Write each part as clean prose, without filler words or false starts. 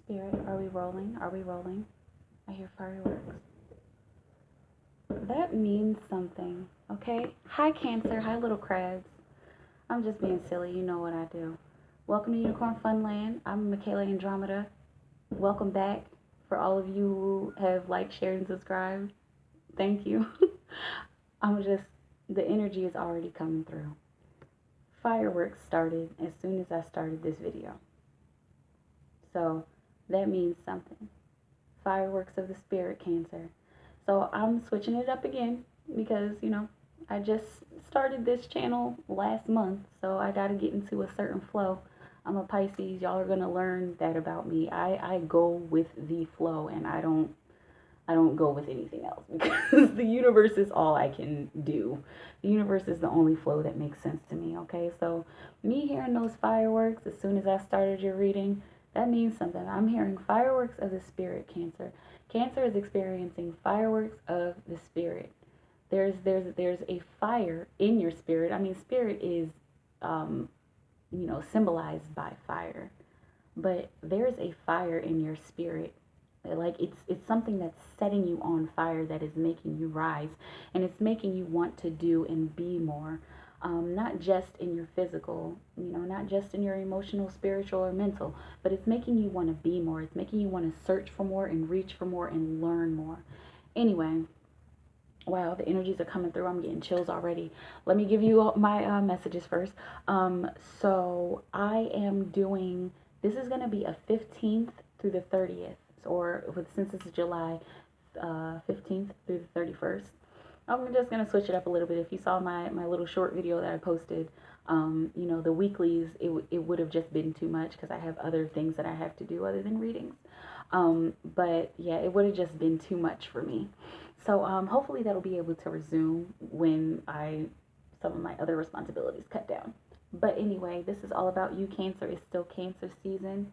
Spirit, are we rolling? Are we rolling? I hear fireworks. That means something, okay? Hi, Cancer. Hi, little crabs. I'm just being silly. You know what I do. Welcome to Unicorn Funland. I'm Michaela Andromeda. Welcome back. For all of you who have liked, shared, and subscribed, thank you. The energy is already coming through. Fireworks started as soon as I started this video. So that means something. Fireworks of the spirit, Cancer. So I'm switching it up again because, I just started this channel last month, so I got to get into a certain flow. I'm a Pisces. Y'all are going to learn that about me. I go with the flow, and I don't go with anything else because the universe is all I can do. The universe is the only flow that makes sense to me, okay? So me hearing those fireworks as soon as I started your reading, that means something. I'm hearing fireworks of the spirit, Cancer. Cancer is experiencing fireworks of the spirit. There's a fire in your spirit. I mean, spirit is, symbolized by fire. But there's a fire in your spirit. Like it's something that's setting you on fire, that is making you rise, and it's making you want to do and be more. Not just in your physical, not just in your emotional, spiritual, or mental, but it's making you want to be more. It's making you want to search for more and reach for more and learn more. Anyway, wow, the energies are coming through. I'm getting chills already. Let me give you my messages first. So I am doing, this is going to be a 15th through the 30th, or since it's July 15th through the 31st. I'm just going to switch it up a little bit. If you saw my little short video that I posted, the weeklies, it would have just been too much because I have other things that I have to do other than readings. But yeah, it would have just been too much for me. So hopefully that'll be able to resume when some of my other responsibilities cut down. But anyway, this is all about you, Cancer. It's still Cancer season.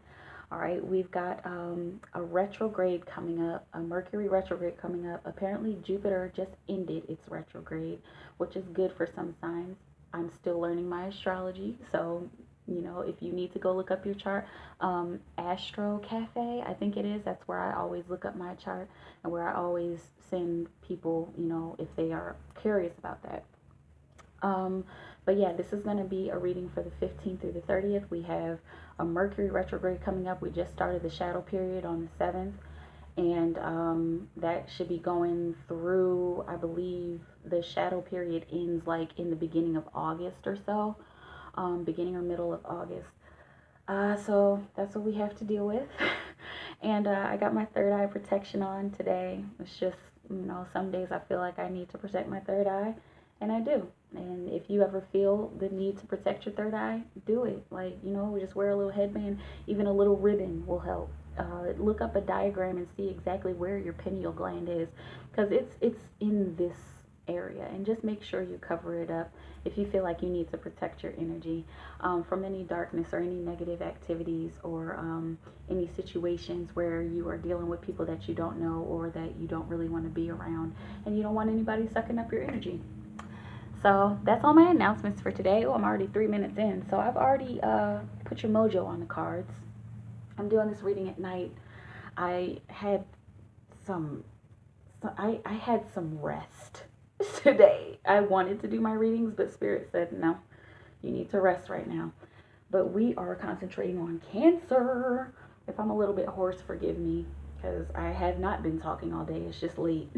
All right, we've got a retrograde coming up, a Mercury retrograde coming up. Apparently, Jupiter just ended its retrograde, which is good for some signs. I'm still learning my astrology, so, if you need to go look up your chart, Astro Cafe, I think it is. That's where I always look up my chart and where I always send people, if they are curious about that. But yeah, this is going to be a reading for the 15th through the 30th. We have a Mercury retrograde coming up. We just started the shadow period on the 7th. And that should be going through, I believe, the shadow period ends like in the beginning of August or so. Beginning or middle of August. So that's what we have to deal with. And I got my third eye protection on today. It's just, some days I feel like I need to protect my third eye. And I do. And if you ever feel the need to protect your third eye, do it. Like, just wear a little headband. Even a little ribbon will help. Look up a diagram and see exactly where your pineal gland is, because it's in this area. And just make sure you cover it up if you feel like you need to protect your energy from any darkness or any negative activities, or any situations where you are dealing with people that you don't know or that you don't really want to be around, and you don't want anybody sucking up your energy. So that's all my announcements for today. Oh, I'm already 3 minutes in. So I've already put your mojo on the cards. I'm doing this reading at night. I had some rest today. I wanted to do my readings, but Spirit said, no, you need to rest right now. But we are concentrating on Cancer. If I'm a little bit hoarse, forgive me, because I have not been talking all day. It's just late.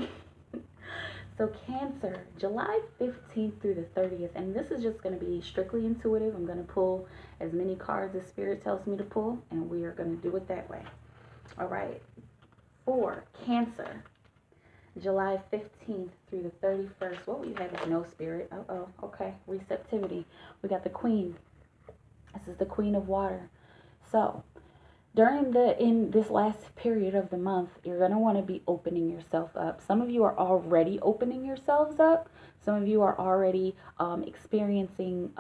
So Cancer, July 15th through the 30th, and this is just going to be strictly intuitive. I'm going to pull as many cards as Spirit tells me to pull, and we are going to do it that way. All right. For Cancer, July 15th through the 31st. What we have is no, Spirit. Okay. Receptivity. We got the Queen. This is the Queen of Water. So in this last period of the month, you're going to want to be opening yourself up. Some of you are already opening yourselves up. Some of you are already experiencing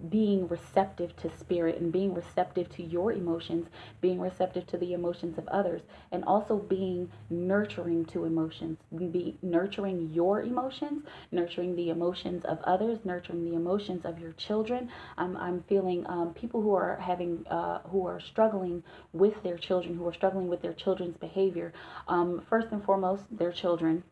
being receptive to spirit and being receptive to your emotions, being receptive to the emotions of others, and also being nurturing to emotions, be nurturing your emotions, nurturing the emotions of others, nurturing the emotions of your children. I'm feeling people who are having who are struggling with their children, who are struggling with their children's behavior. First and foremost, their children,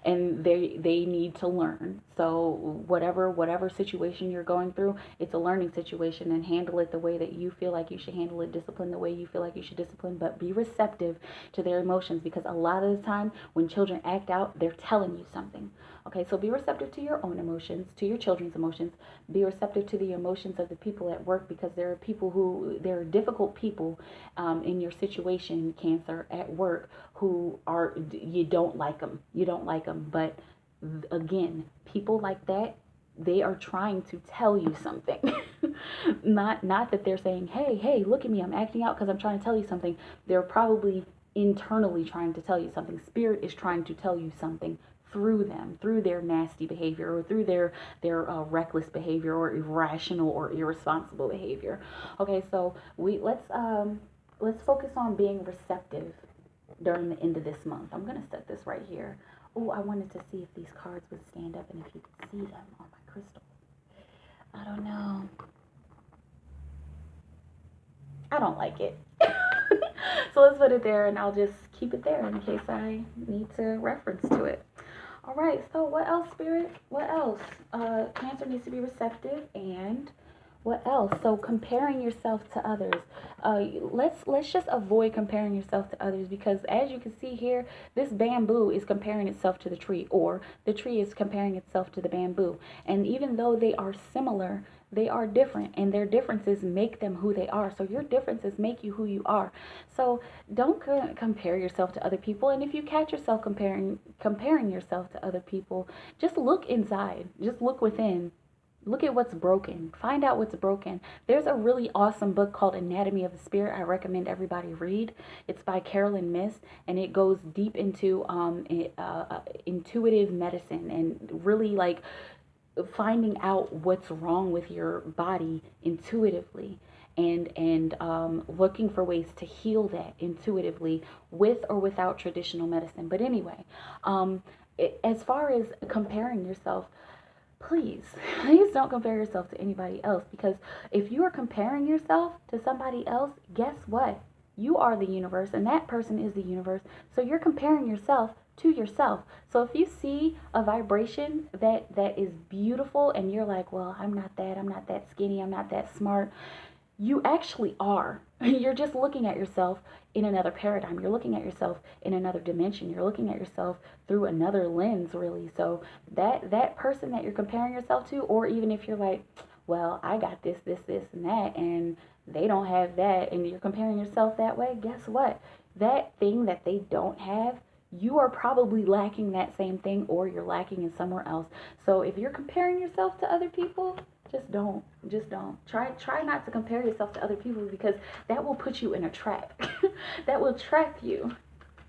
and they need to learn. So whatever situation you're going through, it's a learning situation, and handle it the way that you feel like you should handle it. Discipline the way you feel like you should discipline, but be receptive to their emotions, because a lot of the time when children act out, they're telling you something. Okay, so be receptive to your own emotions, to your children's emotions. Be receptive to the emotions of the people at work, because there are difficult people in your situation, Cancer, at work, who are, you don't like them. You don't like them. But again, people like that, they are trying to tell you something. not that they're saying, hey, look at me, I'm acting out because I'm trying to tell you something. They're probably internally trying to tell you something. Spirit is trying to tell you something through them, through their nasty behavior, or through their reckless behavior, or irrational or irresponsible behavior. Okay, so let's focus on being receptive during the end of this month. I'm gonna set this right here. Oh, I wanted to see if these cards would stand up and if you could see them on my crystal. I don't know. I don't like it. So let's put it there, and I'll just keep it there in case I need to reference to it. All right, so what else, Spirit? What else? Cancer needs to be receptive, and what else? So comparing yourself to others. Let's just avoid comparing yourself to others, because as you can see here, this bamboo is comparing itself to the tree, or the tree is comparing itself to the bamboo. And even though they are similar, they are different, and their differences make them who they are. So your differences make you who you are. So don't compare yourself to other people. And if you catch yourself comparing yourself to other people, just look inside. Just look within. Look at what's broken. Find out what's broken. There's a really awesome book called Anatomy of the Spirit I recommend everybody read. It's by Carolyn Myss, and it goes deep into intuitive medicine, and really like finding out what's wrong with your body intuitively, and looking for ways to heal that intuitively with or without traditional medicine. But anyway, as far as comparing yourself, please don't compare yourself to anybody else, because if you are comparing yourself to somebody else, guess what? You are the universe, and that person is the universe. So you're comparing yourself to yourself. So if you see a vibration that is beautiful, and you're like, well, I'm not that skinny, I'm not that smart, you actually are. You're just looking at yourself in another paradigm. You're looking at yourself in another dimension. You're looking at yourself through another lens, really. So that person that you're comparing yourself to, or even if you're like, well, I got this, and that, and they don't have that, and you're comparing yourself that way, guess what? That thing that they don't have, you are probably lacking that same thing, or you're lacking in somewhere else. So if you're comparing yourself to other people, just don't. Try not to compare yourself to other people, because that will put you in a trap. That will trap you,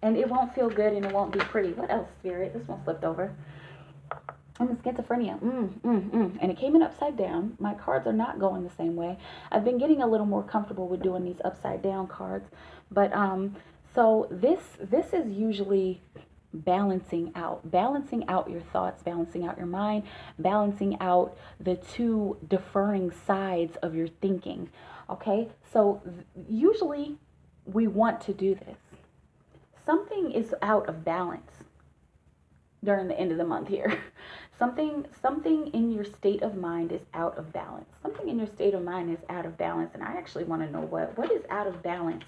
and it won't feel good, and it won't be pretty. What else, Spirit? This one flipped over. I'm schizophrenia. And it came in upside down. My cards are not going the same way. I've been getting a little more comfortable with doing these upside down cards. But so this is usually balancing out your thoughts, balancing out your mind, balancing out the two differing sides of your thinking. Okay? So usually we want to do this. Something is out of balance during the end of the month here. Something in your state of mind is out of balance. Something in your state of mind is out of balance. And I actually want to know what is out of balance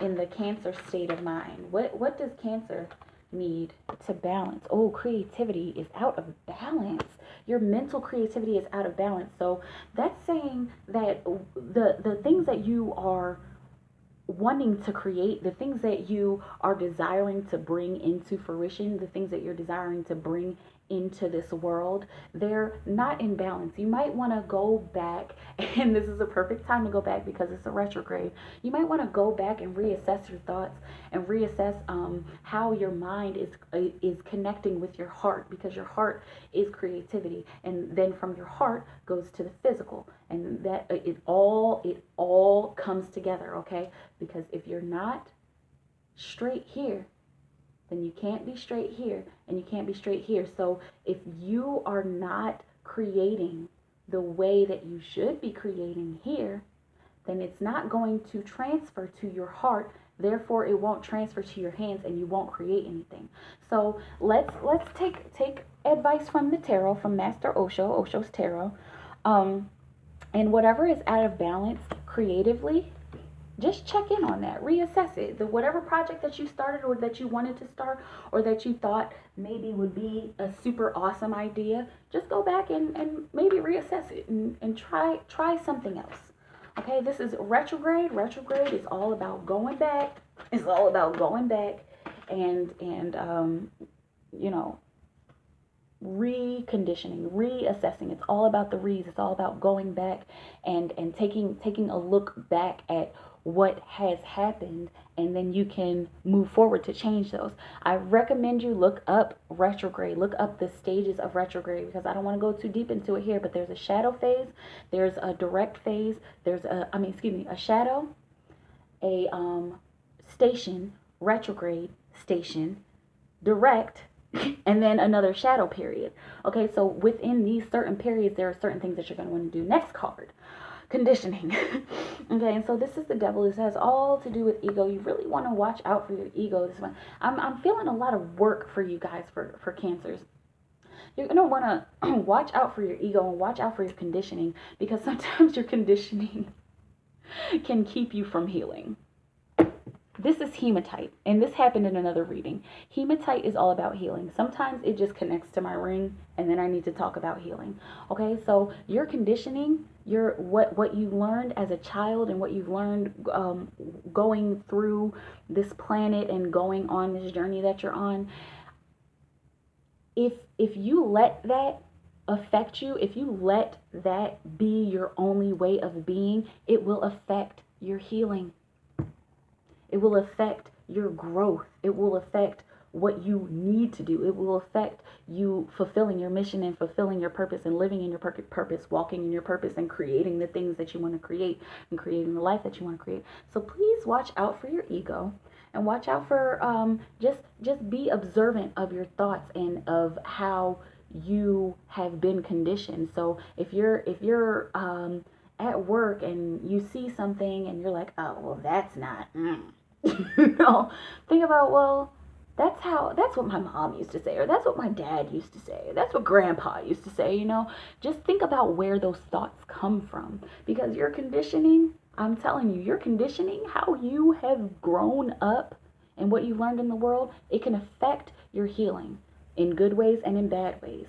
in the Cancer state of mind. What does Cancer need to balance? Oh, creativity is out of balance. Your mental creativity is out of balance. So that's saying that the things that you are wanting to create, the things that you are desiring to bring into fruition, the things that you're desiring to bring into this world, they're not in balance. You might want to go back, and this is a perfect time to go back because it's a retrograde. You might want to go back and reassess your thoughts and reassess how your mind is connecting with your heart, because your heart is creativity, and then from your heart goes to the physical, and that it all comes together. Okay, because if you're not straight here, then you can't be straight here, and you can't be straight here. So if you are not creating the way that you should be creating here, then it's not going to transfer to your heart. Therefore, it won't transfer to your hands, and you won't create anything. So let's take advice from the tarot, from Master Osho's tarot, and whatever is out of balance creatively, just check in on that, reassess it. The whatever project that you started, or that you wanted to start, or that you thought maybe would be a super awesome idea, just go back and maybe reassess it, and try something else. Okay, this is retrograde. Retrograde is all about going back. It's all about going back and you know, reconditioning, reassessing. It's all about the re's. It's all about going back and taking a look back at what has happened, and then you can move forward to change those. I recommend you look up retrograde, look up the stages of retrograde, because I don't want to go too deep into it here, but there's a shadow phase, there's a direct phase, there's a shadow, a station, retrograde, station, direct, and then another shadow period. Okay, so within these certain periods, there are certain things that you're going to want to do. Next card, conditioning. Okay, and so this is the devil. This has all to do with ego. You really want to watch out for your ego this one. I'm feeling a lot of work for you guys, for Cancers. You're going to want to watch out for your ego and watch out for your conditioning, because sometimes your conditioning can keep you from healing. This is hematite, and this happened in another reading. Hematite is all about healing. Sometimes it just connects to my ring, and then I need to talk about healing. Okay, so your conditioning, your what you learned as a child, and what you've learned going through this planet and going on this journey that you're on. If you let that affect you, if you let that be your only way of being, it will affect your healing. It will affect your growth. It will affect what you need to do. It will affect you fulfilling your mission and fulfilling your purpose and living in your purpose, walking in your purpose, and creating the things that you want to create and creating the life that you want to create. So please watch out for your ego, and watch out for just be observant of your thoughts and of how you have been conditioned. So if you're at work and you see something and you're like, oh, well, that's not think about, well, that's what my mom used to say, or that's what my dad used to say, or that's what grandpa used to say. Just think about where those thoughts come from, because your conditioning, I'm telling you, your conditioning, how you have grown up and what you learned in the world, it can affect your healing in good ways and in bad ways.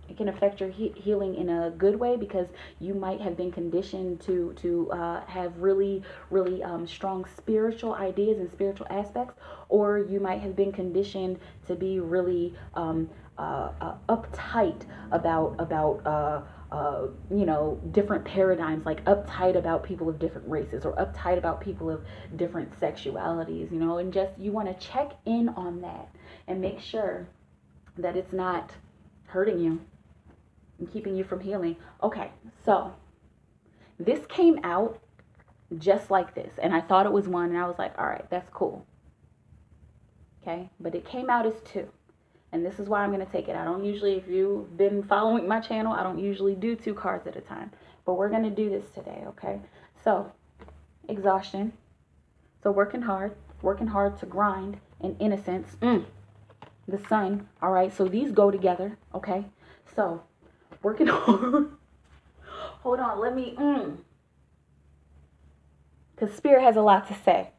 It can affect your healing in a good way, because you might have been conditioned to have really, really strong spiritual ideas and spiritual aspects, or you might have been conditioned to be really uptight about different paradigms, like uptight about people of different races, or uptight about people of different sexualities, and just you want to check in on that and make sure that it's not hurting you and keeping you from healing. Okay, so this came out just like this, and I thought it was one, and I was like, all right, that's cool. Okay, but it came out as two, and this is why I'm going to take it. I don't usually, if you've been following my channel, I don't usually do 2 cards at a time, but we're going to do this today. Okay, so exhaustion, so working hard to grind, and innocence, the sun. All right, so these go together. Okay, so working hard. Hold on, let me, because Spirit has a lot to say.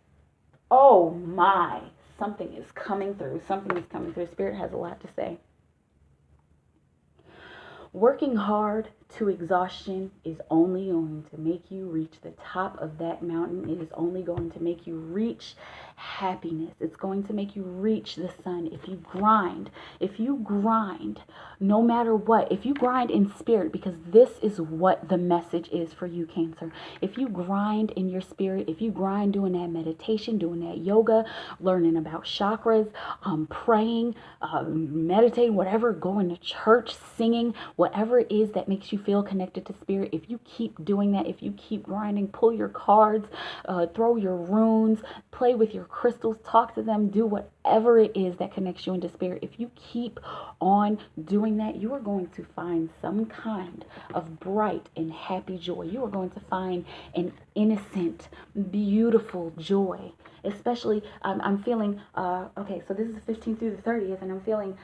Oh my, something is coming through. Something is coming through. Spirit has a lot to say. Working hard to exhaustion is only going to make you reach the top of that mountain. It is only going to make you reach happiness. It's going to make you reach the sun. If you grind, no matter what, if you grind in spirit, because this is what the message is for you, Cancer. If you grind in your spirit, if you grind doing that meditation, doing that yoga, learning about chakras, praying, meditating, whatever, going to church, singing, whatever it is that makes you feel connected to spirit, if you keep doing that, if you keep grinding, pull your cards, throw your runes, play with your crystals, talk to them, do whatever it is that connects you into spirit. If you keep on doing that, you are going to find some kind of bright and happy joy. You are going to find an innocent, beautiful joy. Especially, I'm feeling, okay, so this is the 15th through the 30th, and I'm feeling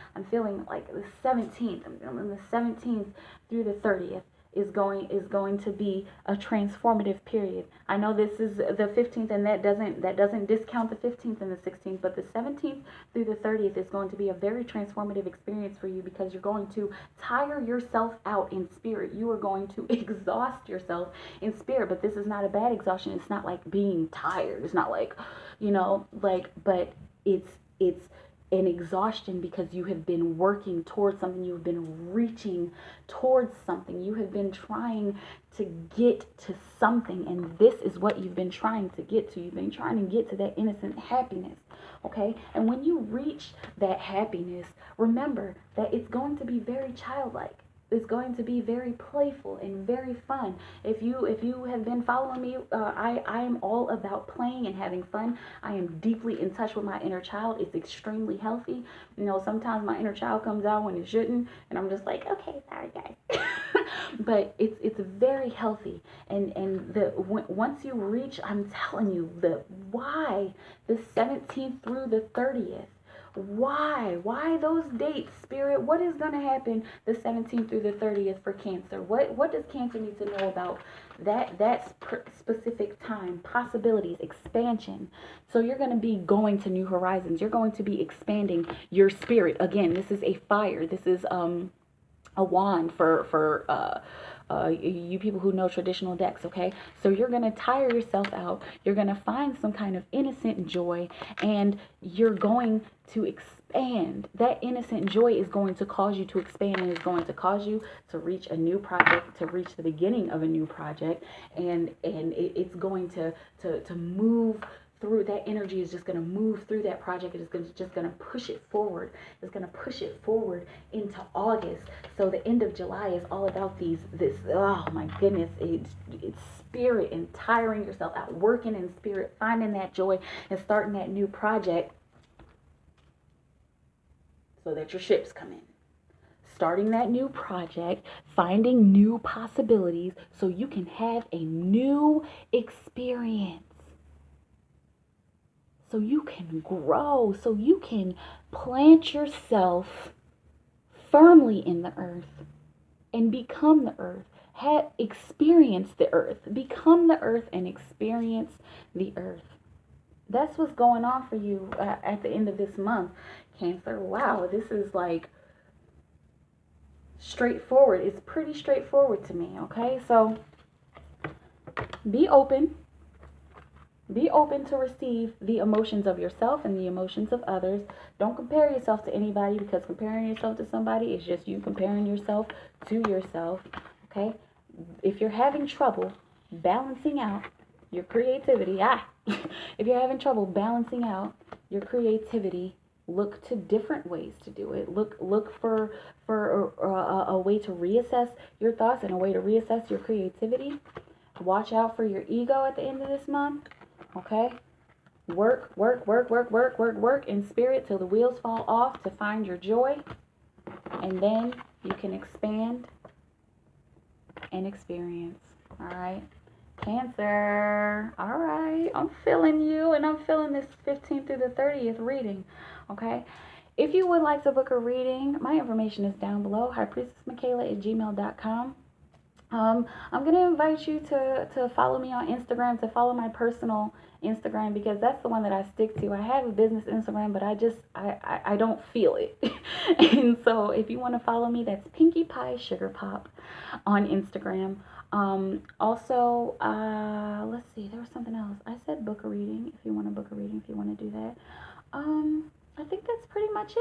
like the 17th. The 17th through the 30th is going to be a transformative period. I know this is the 15th, and that doesn't discount the 15th and the 16th, but the 17th through the 30th is going to be a very transformative experience for you, because you're going to tire yourself out in spirit. You are going to exhaust yourself in spirit, but this is not a bad exhaustion. It's not like being tired. It's not like, but it's an exhaustion because you have been working towards something. You've been reaching towards something. You have been trying to get to something, and this is what you've been trying to get to. You've been trying to get to that innocent happiness, okay? And when you reach that happiness, remember that it's going to be very childlike. It's going to be very playful and very fun. If you have been following me, I am all about playing and having fun. I am deeply in touch with my inner child. It's extremely healthy. Sometimes my inner child comes out when it shouldn't, and I'm just like, okay, sorry guys. But it's very healthy. And once you reach, I'm telling you, the 17th through the 30th. Why those dates, spirit? What is going to happen the 17th through the 30th for Cancer? What does Cancer need to know about that specific time? Possibilities, expansion. So you're going to be going to new horizons. You're going to be expanding your spirit. Again, this is a fire. This is a wand for you people who know traditional decks, okay? So you're going to tire yourself out. You're going to find some kind of innocent joy, and you're going to expand. That innocent joy is going to cause you to expand, and is going to cause you to reach a new project, to reach the beginning of a new project, and it's going to move through. That energy is just going to move through that project. It is just going to push it forward. It's going to push it forward into August. So the end of July is all about oh my goodness, it's spirit and tiring yourself out, working in spirit, finding that joy, and starting that new project so that your ships come in. Starting that new project, finding new possibilities so you can have a new experience. So you can grow, so you can plant yourself firmly in the earth and become the earth. Experience the earth. Become the earth and experience the earth. That's what's going on for you at the end of this month, Cancer. Wow, this is like straightforward. It's pretty straightforward to me, okay? So be open. Be open to receive the emotions of yourself and the emotions of others. Don't compare yourself to anybody, because comparing yourself to somebody is just you comparing yourself to yourself, okay? If you're having trouble balancing out your creativity, if you're having trouble balancing out your creativity, look to different ways to do it. Look for a way to reassess your thoughts and a way to reassess your creativity. Watch out for your ego at the end of this month. Okay, work in spirit till the wheels fall off to find your joy, and then you can expand and experience. All right, Cancer. All right, I'm feeling you, and I'm feeling this 15th through the 30th reading. Okay, if you would like to book a reading, my information is down below, highpriestessmikaela@gmail.com. I'm going to invite you to follow me on Instagram, to follow my personal Instagram because that's the one that I stick to. I have a business Instagram, but I don't feel it. And so if you want to follow me, that's Pinkie Pie Sugar Pop on Instagram. Also, let's see, there was something else. I said book a reading if you want to book a reading, if you want to do that. I think that's pretty much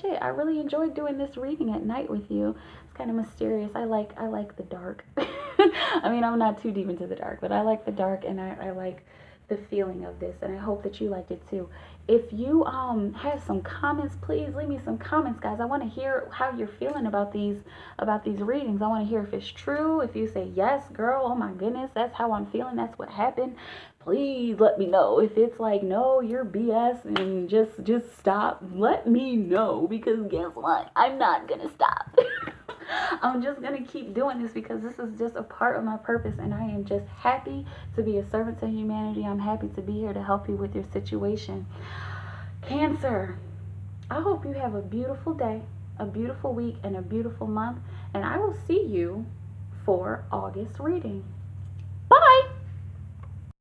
it. I really enjoyed doing this reading at night with you. It's kind of mysterious. I like the dark. I mean, I'm not too deep into the dark, but I like the dark, and I like the feeling of this, and I hope that you liked it too. If you have some comments, please leave me some comments, guys. I want to hear how you're feeling about these readings. I want to hear if it's true. If you say yes, girl, oh my goodness, that's how I'm feeling, that's what happened, please let me know. If it's like, no, you're BS and just stop, let me know, because guess what, I'm not gonna stop. I'm just going to keep doing this because this is just a part of my purpose, and I am just happy to be a servant to humanity. I'm happy to be here to help you with your situation. Cancer, I hope you have a beautiful day, a beautiful week, and a beautiful month, and I will see you for August reading.